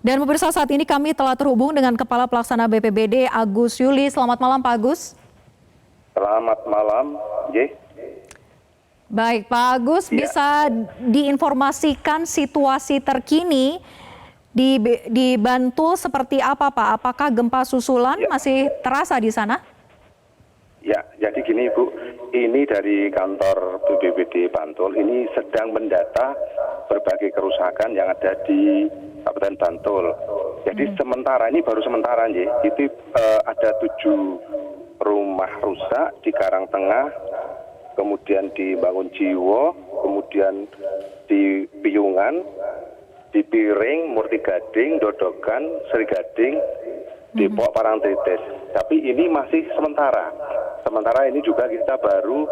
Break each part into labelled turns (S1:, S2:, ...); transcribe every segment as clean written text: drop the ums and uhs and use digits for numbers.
S1: Dan pemirsa, saat ini kami telah terhubung dengan Kepala Pelaksana BPBD Agus Yuli. Selamat malam Pak Agus.
S2: Selamat malam, J.
S1: Baik Pak Agus,
S2: Ya.
S1: bisa diinformasikan situasi terkini di Bantul seperti apa Pak? Apakah gempa susulan
S2: Ya.
S1: masih terasa di sana?
S2: Ya, jadi gini Bu, ini dari kantor BPBD Bantul ini sedang mendata berbagai kerusakan yang ada di Kabupaten Bantul. Jadi sementara ini baru sementara, itu ada 7 rumah rusak di Karangtengah, kemudian di Bangun Jiwo, kemudian di Piyungan, di Piring, Murti Gading, Dodokan, Sri Gading, Depok, Parangtritis. Tapi ini masih sementara. Sementara ini juga kita baru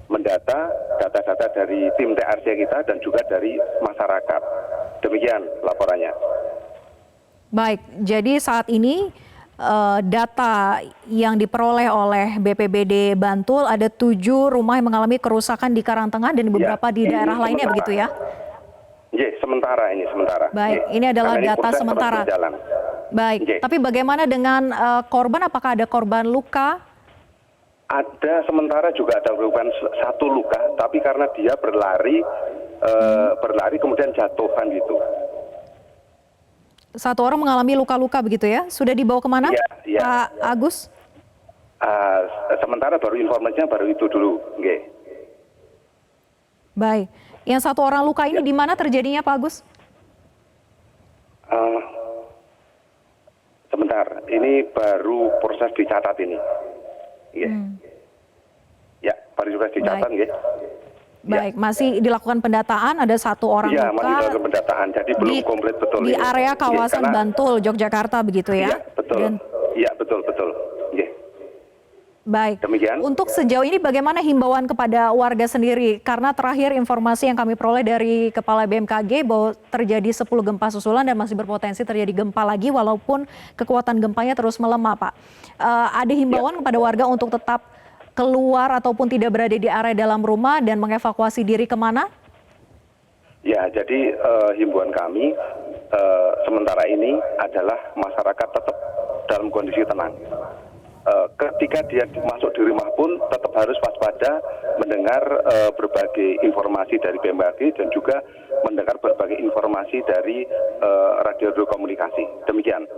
S2: mendata data-data dari tim TRC kita dan juga dari masyarakat. Demikian laporannya.
S1: Baik, jadi saat ini data yang diperoleh oleh BPBD Bantul ada 7 rumah yang mengalami kerusakan di Karangtengah dan beberapa di daerah lainnya begitu ya?
S2: Sementara ini sementara.
S1: Baik, ini adalah
S2: Karena ini
S1: data
S2: proses
S1: sementara.
S2: terus berjalan.
S1: Baik, tapi bagaimana dengan korban? Apakah ada korban luka?
S2: Ada sementara juga ada korban 1 luka, tapi karena dia berlari kemudian jatuhan gitu.
S1: 1 orang mengalami luka-luka begitu ya? Sudah dibawa kemana,
S2: Ya.
S1: Pak Agus?
S2: Sementara baru informasinya baru itu dulu.
S1: Baik, yang 1 orang luka ini di mana terjadinya Pak Agus?
S2: Sebentar, ini baru proses dicatat ini. Ya, baru proses dicatat,
S1: Baik, masih dilakukan pendataan, ada 1 orang
S2: Iya,
S1: luka.
S2: masih dilakukan pendataan, jadi belum komplit betul.
S1: Di
S2: ini.
S1: area kawasan Bantul, Yogyakarta begitu ya?
S2: Iya, betul. Iya, betul.
S1: Baik,
S2: Demikian.
S1: untuk sejauh ini bagaimana himbauan kepada warga sendiri? Karena terakhir informasi yang kami peroleh dari Kepala BMKG bahwa terjadi 10 gempa susulan dan masih berpotensi terjadi gempa lagi walaupun kekuatan gempanya terus melemah, Pak. Ada himbauan kepada warga untuk tetap keluar ataupun tidak berada di area dalam rumah dan mengevakuasi diri kemana?
S2: Ya, jadi himbauan kami sementara ini adalah masyarakat tetap dalam kondisi tenang. Ketika dia masuk di rumah pun tetap harus waspada mendengar berbagai informasi dari BMKG dan juga mendengar berbagai informasi dari radio komunikasi. Demikian.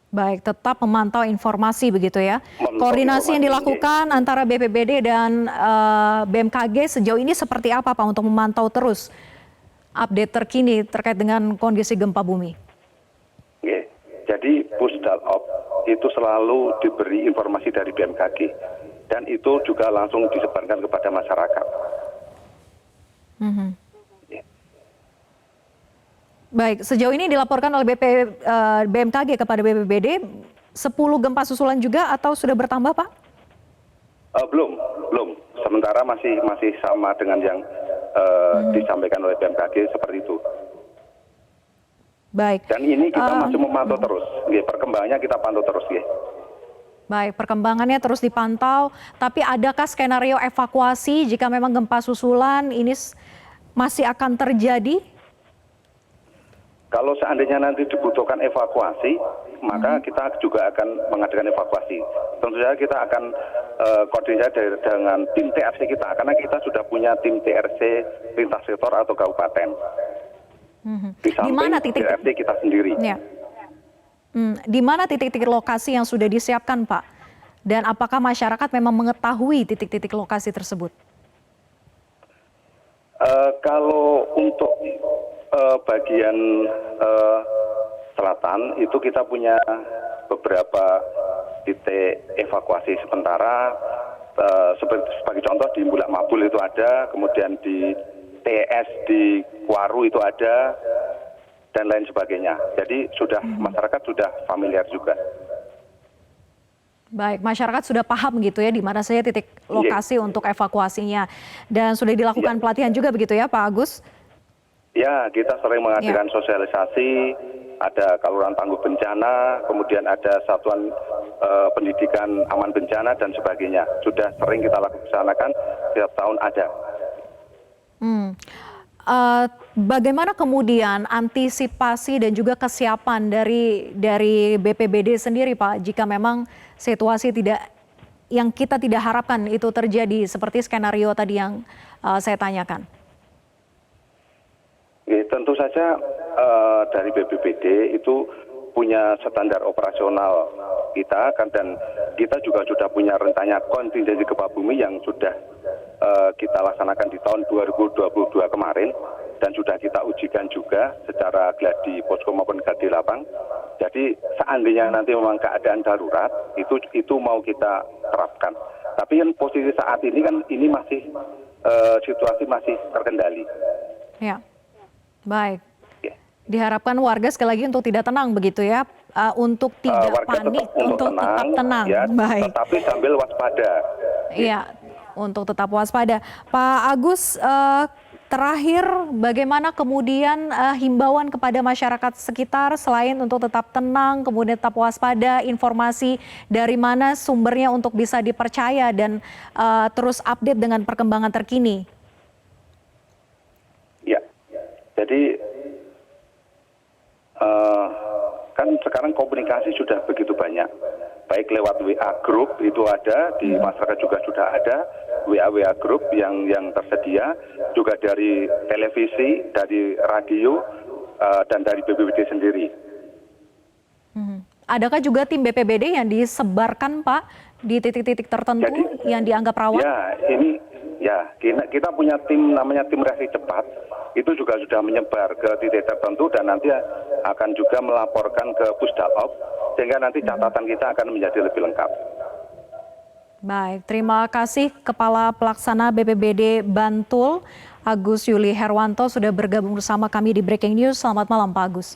S1: Baik, tetap memantau informasi begitu ya. Koordinasi yang dilakukan antara BPBD dan BMKG sejauh ini seperti apa Pak untuk memantau terus update terkini terkait dengan kondisi gempa bumi?
S2: Jadi Pusdalop itu selalu diberi informasi dari BMKG dan itu juga langsung disebarkan kepada masyarakat.
S1: Baik, sejauh ini dilaporkan oleh BMKG kepada BPBD 10 gempa susulan juga atau sudah bertambah Pak?
S2: Belum. Sementara masih sama dengan yang disampaikan oleh BMKG seperti itu.
S1: Baik.
S2: Dan ini kita masih memantau terus. Perkembangannya kita pantau terus.
S1: Baik, perkembangannya terus dipantau. Tapi adakah skenario evakuasi jika memang gempa susulan ini masih akan terjadi?
S2: Kalau seandainya nanti dibutuhkan evakuasi, maka kita juga akan mengadakan evakuasi. Tentu saja kita akan koordinasi dengan tim TRC kita, karena kita sudah punya tim TRC lintas sektor atau kabupaten. Di samping TRC kita sendiri.
S1: Ya. Di mana titik-titik lokasi yang sudah disiapkan Pak? Dan apakah masyarakat memang mengetahui titik-titik lokasi tersebut?
S2: Kalau untuk bagian selatan itu kita punya beberapa titik evakuasi sementara. Sebagai contoh di Bulak Mabul itu ada, kemudian di TS di Kuaru itu ada, dan lain sebagainya. Jadi masyarakat sudah familiar juga.
S1: Baik, masyarakat sudah paham gitu ya di mana saja titik lokasi untuk evakuasinya. Dan sudah dilakukan pelatihan juga begitu ya Pak Agus?
S2: Ya, kita sering mengadakan sosialisasi, ada kaluran tangguh bencana, kemudian ada satuan pendidikan aman bencana dan sebagainya. Sudah sering kita laksanakan, setiap tahun ada.
S1: Bagaimana kemudian antisipasi dan juga kesiapan dari BPBD sendiri, Pak, jika memang situasi yang kita tidak harapkan itu terjadi seperti skenario tadi yang saya tanyakan?
S2: Ya, tentu saja dari BPBD itu punya standar operasional kita kan, dan kita juga sudah punya rencana kontingensi gempa bumi yang sudah kita laksanakan di tahun 2022 kemarin dan sudah kita ujikan juga secara gladi posko maupun gladi lapang. Jadi seandainya nanti memang keadaan darurat itu mau kita terapkan. Tapi kan posisi saat ini kan ini masih situasi masih terkendali.
S1: Ya, baik. Diharapkan warga sekali lagi untuk tidak tenang begitu ya, untuk tidak panik, untuk tetap tenang.
S2: Ya,
S1: baik.
S2: Tetapi sambil waspada.
S1: Iya, untuk tetap waspada. Pak Agus, terakhir bagaimana kemudian himbauan kepada masyarakat sekitar selain untuk tetap tenang, kemudian tetap waspada, informasi dari mana sumbernya untuk bisa dipercaya dan terus update dengan perkembangan terkini?
S2: Ya, jadi kan sekarang komunikasi sudah begitu banyak, baik lewat WA group itu ada, di masyarakat juga sudah ada WA group yang tersedia, juga dari televisi, dari radio, dan dari BPBD sendiri.
S1: Adakah juga tim BPBD yang disebarkan, Pak, di titik-titik tertentu yang dianggap rawan?
S2: Ya, ini ya kita punya tim namanya tim reaksi cepat. Itu juga sudah menyebar ke titik tertentu dan nanti akan juga melaporkan ke Pusdalop sehingga nanti catatan kita akan menjadi lebih lengkap.
S1: Baik, terima kasih Kepala Pelaksana BPBD Bantul, Agus Yuli Herwanto sudah bergabung bersama kami di Breaking News. Selamat malam Pak Agus.